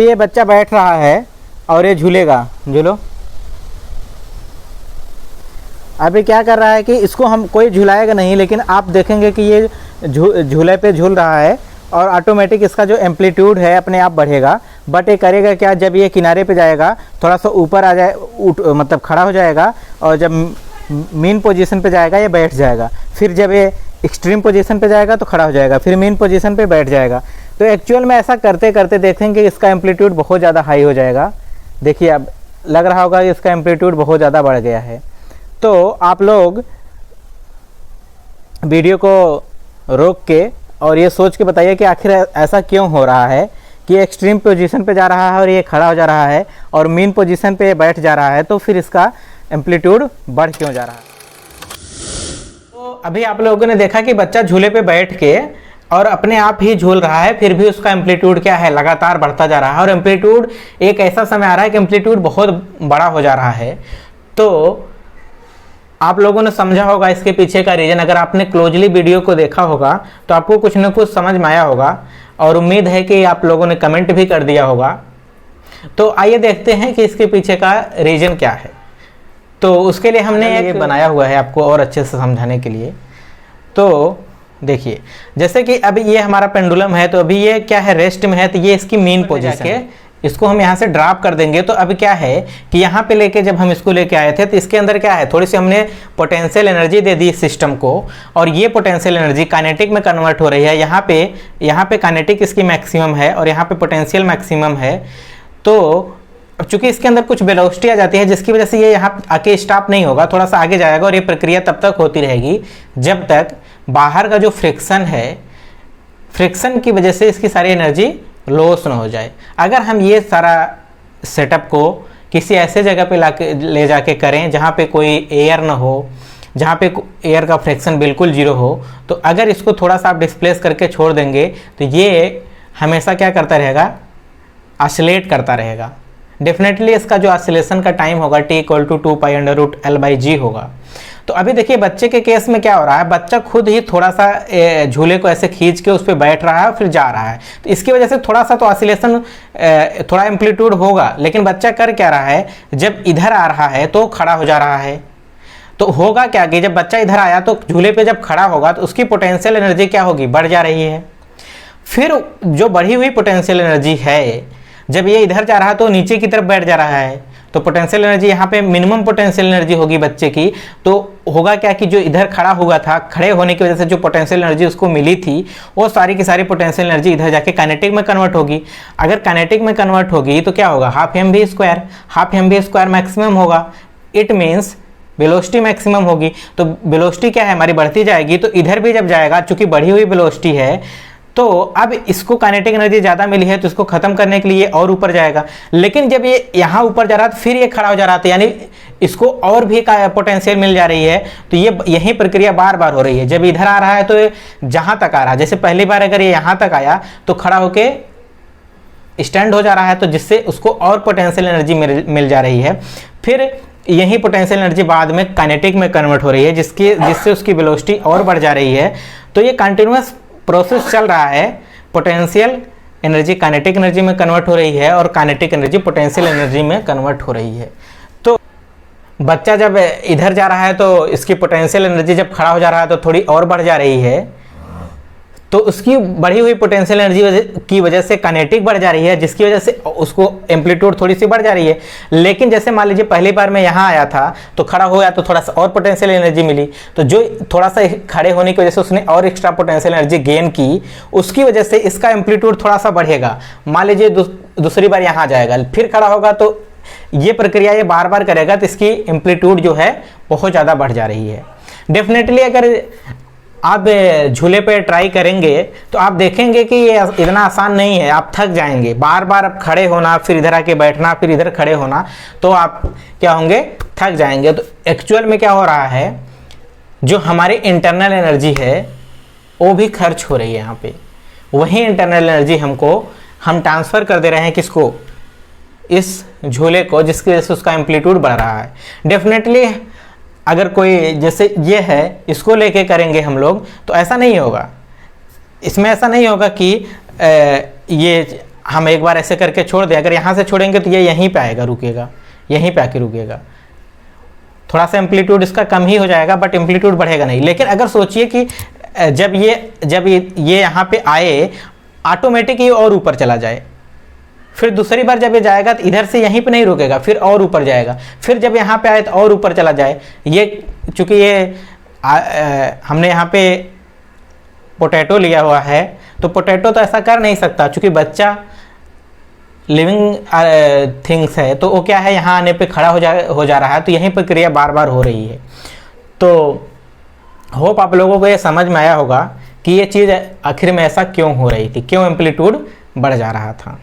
ये बच्चा बैठ रहा है और ये झूलेगा, झूलो। अभी क्या कर रहा है कि इसको हम कोई झुलाएगा नहीं, लेकिन आप देखेंगे कि ये झूले पे झूल रहा है और ऑटोमेटिक इसका जो एम्पलीट्यूड है अपने आप बढ़ेगा। बट ये करेगा क्या, जब ये किनारे पे जाएगा थोड़ा सा ऊपर आ जाए, मतलब खड़ा हो जाएगा, और जब मीन पोजीशन पे जाएगा ये बैठ जाएगा। फिर जब ये एक्सट्रीम पोजीशन पे जाएगा तो खड़ा हो जाएगा, फिर मीन पोजीशन पे बैठ जाएगा। तो एक्चुअल में ऐसा करते करते देखेंगे इसका एम्पलीट्यूड बहुत ज़्यादा हाई हो जाएगा। देखिए अब लग रहा होगा कि इसका एम्पलीट्यूड बहुत ज़्यादा बढ़ गया है। तो आप लोग वीडियो को रोक के और ये सोच के बताइए कि आखिर ऐसा क्यों हो रहा है कि एक्सट्रीम पोजीशन पे जा रहा है और ये खड़ा हो जा रहा है, और मीन पोजीशन पे बैठ जा रहा है, तो फिर इसका एम्पलीट्यूड बढ़ क्यों जा रहा है। तो अभी आप लोगों ने देखा कि बच्चा झूले पे बैठ के और अपने आप ही झूल रहा है, फिर भी उसका एम्पलीट्यूड क्या है, लगातार बढ़ता जा रहा है। और एम्पलीट्यूड एक ऐसा समय आ रहा है कि एम्पलीट्यूड बहुत बड़ा हो जा रहा है। तो आप लोगों ने समझा होगा इसके पीछे का रीज़न। अगर आपने क्लोजली वीडियो को देखा होगा तो आपको कुछ न कुछ समझ में आया होगा, और उम्मीद है कि आप लोगों ने कमेंट भी कर दिया होगा। तो आइए देखते हैं कि इसके पीछे का रीज़न क्या है। तो उसके लिए हमने ये बनाया हुआ है आपको और अच्छे से समझाने के लिए। तो देखिए, जैसे कि अभी ये हमारा पेंडुलम है, तो अभी ये क्या है, रेस्ट में है, तो ये इसकी मीन पोजीशन है। इसको हम यहाँ से ड्रॉप कर देंगे। तो अभी क्या है कि यहाँ पे लेके जब हम इसको लेके आए थे तो इसके अंदर क्या है, थोड़ी सी हमने potential energy they the system को, और ये पोटेंशियल एनर्जी काइनेटिक में कन्वर्ट हो रही है। यहाँ पे काइनेटिक इसकी मैक्सिमम है और यहाँ पे पोटेंशियल मैक्सिमम है। तो चूंकि इसके अंदर कुछ वेलोसिटी आ जाती है, जिसकी वजह से ये यहाँ आके स्टॉप नहीं होगा, थोड़ा सा आगे जाएगा, और ये प्रक्रिया तब तक होती रहेगी जब तक बाहर का जो फ्रिक्शन है, फ्रिक्शन की वजह से इसकी सारी एनर्जी लॉस ना हो जाए। अगर हम ये सारा सेटअप को किसी ऐसे जगह पे ले जाके करें जहाँ पे कोई एयर ना हो, जहाँ पे एयर का फ्रिक्शन बिल्कुल जीरो हो, तो अगर इसको थोड़ा सा आप डिस्प्लेस करके छोड़ देंगे तो ये हमेशा क्या करता रहेगा, ऑसिलेट करता रहेगा। डेफिनेटली इसका जो ऑसिलेशन का टाइम होगा t = 2π√L/g होगा। तो अभी देखिए बच्चे के केस में क्या हो रहा है, बच्चा खुद ही थोड़ा सा झूले को ऐसे खींच के उस पर बैठ रहा है और फिर जा रहा है। तो इसकी वजह से थोड़ा सा तो ऑसिलेशन, थोड़ा एम्पलीट्यूड होगा, लेकिन बच्चा कर क्या रहा है, जब इधर आ रहा है तो खड़ा हो जा रहा है। तो होगा क्या कि जब बच्चा इधर आया तो झूले पे जब खड़ा होगा तो उसकी पोटेंशियल एनर्जी क्या होगी, बढ़ जा रही है। फिर जो बढ़ी हुई पोटेंशियल एनर्जी है, जब ये इधर जा रहा है तो नीचे की तरफ बैठ जा रहा है, तो पोटेंशियल एनर्जी यहाँ पे मिनिमम पोटेंशियल एनर्जी होगी बच्चे की। तो होगा क्या कि जो इधर खड़ा हुआ था, खड़े होने की वजह से जो पोटेंशियल एनर्जी उसको मिली थी, वो सारी की सारी पोटेंशियल एनर्जी इधर जाके काइनेटिक में कन्वर्ट होगी। अगर काइनेटिक में कन्वर्ट होगी तो क्या होगा, half M V square maximum होगा। इट मीन्स वेलोसिटी मैक्सिमम होगी। तो वेलोसिटी क्या है हमारी, बढ़ती जाएगी। तो इधर भी जब जाएगा, चूंकि बढ़ी हुई वेलोसिटी है, तो अब इसको काइनेटिक एनर्जी ज़्यादा मिली है, तो इसको खत्म करने के लिए और ऊपर जाएगा। लेकिन जब ये यहाँ ऊपर जा रहा था फिर ये खड़ा हो जा रहा था, यानी इसको और भी पोटेंशियल मिल जा रही है। तो ये यही प्रक्रिया बार बार हो रही है। जब इधर आ रहा है तो जहाँ तक आ रहा है, जैसे पहली बार अगर ये यहाँ तक आया तो खड़ा होके स्टैंड हो जा रहा है, तो जिससे उसको और पोटेंशियल एनर्जी मिल जा रही है। फिर यही पोटेंशियल एनर्जी बाद में काइनेटिक में कन्वर्ट हो रही है, जिससे उसकी वेलोसिटी और बढ़ जा रही है। तो ये कंटिन्यूअस प्रोसेस चल रहा है। पोटेंशियल एनर्जी काइनेटिक एनर्जी में कन्वर्ट हो रही है और काइनेटिक एनर्जी पोटेंशियल एनर्जी में कन्वर्ट हो रही है। तो बच्चा जब इधर जा रहा है तो इसकी पोटेंशियल एनर्जी जब खड़ा हो जा रहा है तो थोड़ी और बढ़ जा रही है। तो उसकी बढ़ी हुई पोटेंशियल एनर्जी की वजह से काइनेटिक बढ़ जा रही है, जिसकी वजह से उसको एम्पलीट्यूड थोड़ी सी बढ़ जा रही है। लेकिन जैसे मान लीजिए पहली बार मैं यहाँ आया था तो खड़ा हो गया तो थोड़ा सा और पोटेंशियल एनर्जी मिली, तो जो थोड़ा सा खड़े होने की वजह से उसने और एक्स्ट्रा पोटेंशियल एनर्जी गेन की, उसकी वजह से इसका एम्पलीट्यूड थोड़ा सा बढ़ेगा। मान लीजिए दूसरी बार यहाँ जाएगा, फिर खड़ा होगा, तो ये प्रक्रिया ये बार बार करेगा, तो इसकी एम्पलीट्यूड जो है बहुत ज़्यादा बढ़ जा रही है। डेफिनेटली अगर आप झूले पे ट्राई करेंगे तो आप देखेंगे कि ये इतना आसान नहीं है, आप थक जाएंगे। बार बार आप खड़े होना, फिर इधर आके बैठना, फिर इधर खड़े होना, तो आप क्या होंगे, थक जाएंगे। तो एक्चुअल में क्या हो रहा है, जो हमारी इंटरनल एनर्जी है वो भी खर्च हो रही है यहाँ पे। वही इंटरनल एनर्जी हम ट्रांसफ़र कर दे रहे हैं किसको, इस झूले को, जिसकी वजह से उसका एम्पलीट्यूड बढ़ रहा है। डेफिनेटली अगर कोई जैसे ये है इसको लेके करेंगे हम लोग तो ऐसा नहीं होगा। इसमें ऐसा नहीं होगा कि ये हम एक बार ऐसे करके छोड़ दें, अगर यहाँ से छोड़ेंगे तो ये यहीं पे आएगा, रुकेगा, यहीं पे आके रुकेगा। थोड़ा सा एम्पलीट्यूड इसका कम ही हो जाएगा, बट एम्पलीट्यूड बढ़ेगा नहीं। लेकिन अगर सोचिए कि जब ये यहाँ पे आए, ऑटोमेटिक ये और ऊपर चला जाए, फिर दूसरी बार जब ये जाएगा तो इधर से यहीं पे नहीं रुकेगा, फिर और ऊपर जाएगा, फिर जब यहाँ पे आए तो और ऊपर चला जाए। ये चूँकि ये हमने यहाँ पे पोटैटो लिया हुआ है, तो पोटैटो तो ऐसा कर नहीं सकता, चूँकि बच्चा लिविंग थिंग्स है, तो वो क्या है, यहाँ आने पे खड़ा हो जा रहा है, तो यहीं पर क्रिया बार बार हो रही है। तो होप आप लोगों को ये समझ में आया होगा कि ये चीज़ आखिर में ऐसा क्यों हो रही थी, क्यों एम्पलीट्यूड बढ़ जा रहा था।